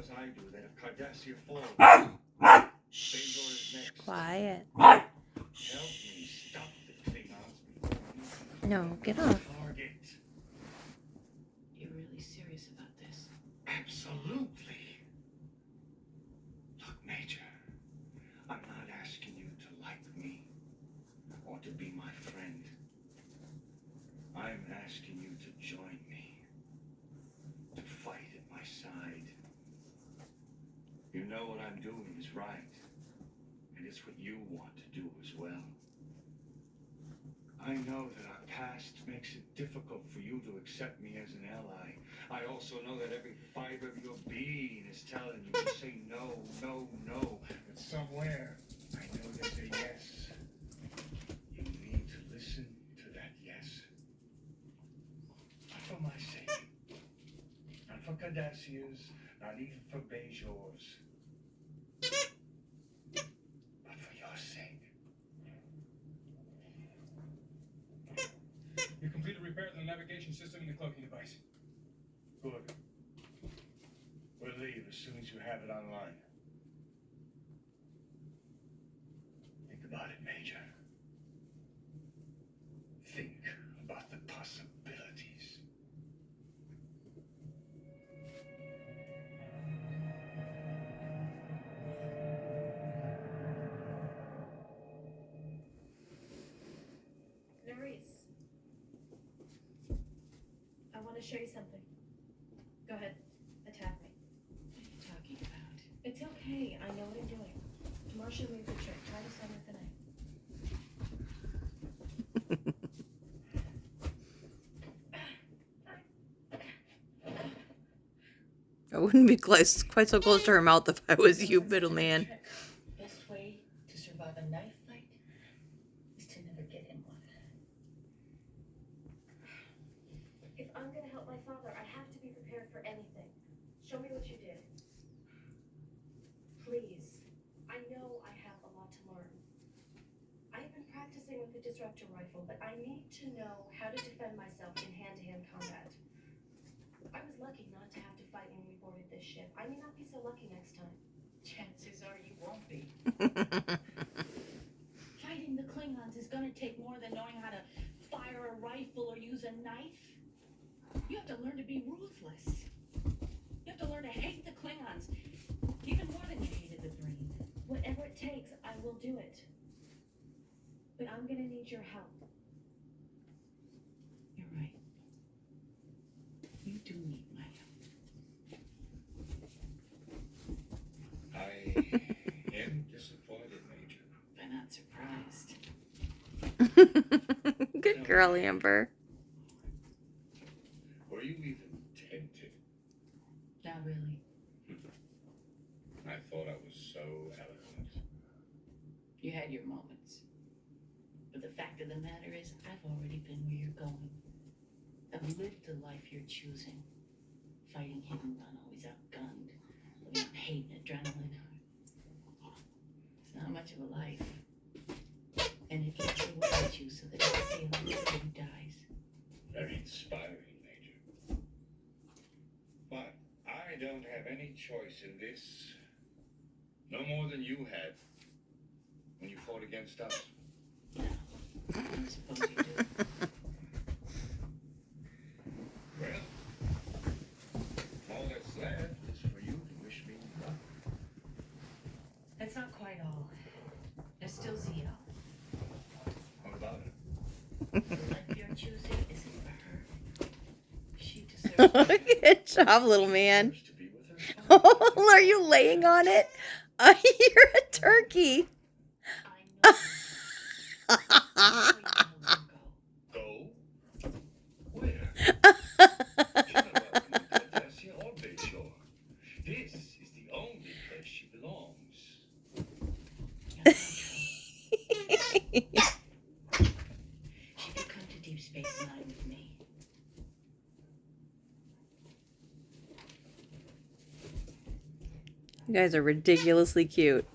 as I do that if Cardassia falls, Shh, quiet. help me stop the Klingons before you No, get off. target. You're really serious about this? Absolutely. Look, Major, I'm not asking you to like me or to be my friend. I'm asking you to join me, to fight at my side. You know what I'm doing is right, and it's what you want to do as well. I know that our past makes it difficult for you to accept me as an ally. I also know that every fiber of your being is telling you to say no, no, no. But somewhere, I know there's a yes. You need to listen to that yes. Not for my sake. Not for Cardassia's, not even for Bajor's. But for your sake. You completed repairs on the navigation system and the cloaking device. Good. We'll leave as soon as you have it online. Think about it, Major. Think about the possibilities. Nerys, I want to show you something. Go ahead, attack me. What are you talking about? It's okay, I know what I'm doing. Tomorrow show me a good trick. Try to stun with the knife. I wouldn't be quite so close to her mouth if I was you, middleman. Best way to survive a knife fight is to never get in one. If I'm gonna help my father, I have to be prepared for anything. Show me what you did. Please. I know I have a lot to learn. I've been practicing with the disruptor rifle, but I need to know how to defend myself in hand-to-hand combat. I was lucky not to have to fight when we boarded this ship. I may not be so lucky next time. Chances are you won't be. Fighting the Klingons is gonna take more than knowing how to fire a rifle or use a knife. You have to learn to be ruthless. You have to learn to hate the Klingons, even more than you hated the Breen. Whatever it takes, I will do it. But I'm gonna need your help. You're right. You do need my help. I am disappointed, Major. I'm not surprised. Good girl, Amber. Were you even tempted? Not really. I thought I was so eloquent. You had your moments. But the fact of the matter is, I've already been where you're going. I've lived the life you're choosing. Fighting hit and run, always outgunned. Living on hate and adrenaline. It's not much of a life. And it eats away at you so that every day along the way dies. Very inspiring, Major. But I don't have any choice in this. No more than you had when you fought against us. No, I suppose you do. Well, all that's left is for you to wish me luck. That's not quite all. There's still Zio. What about it? The life you're choosing isn't for her. She deserves better. Good job, little man. Wish to be with her? Oh, are you laying on it? You're a turkey. I know. Go? Where? You're not welcome to Cardassia or Bajor. This is the only place she belongs. She could come to Deep Space Nine with me. You guys are ridiculously cute.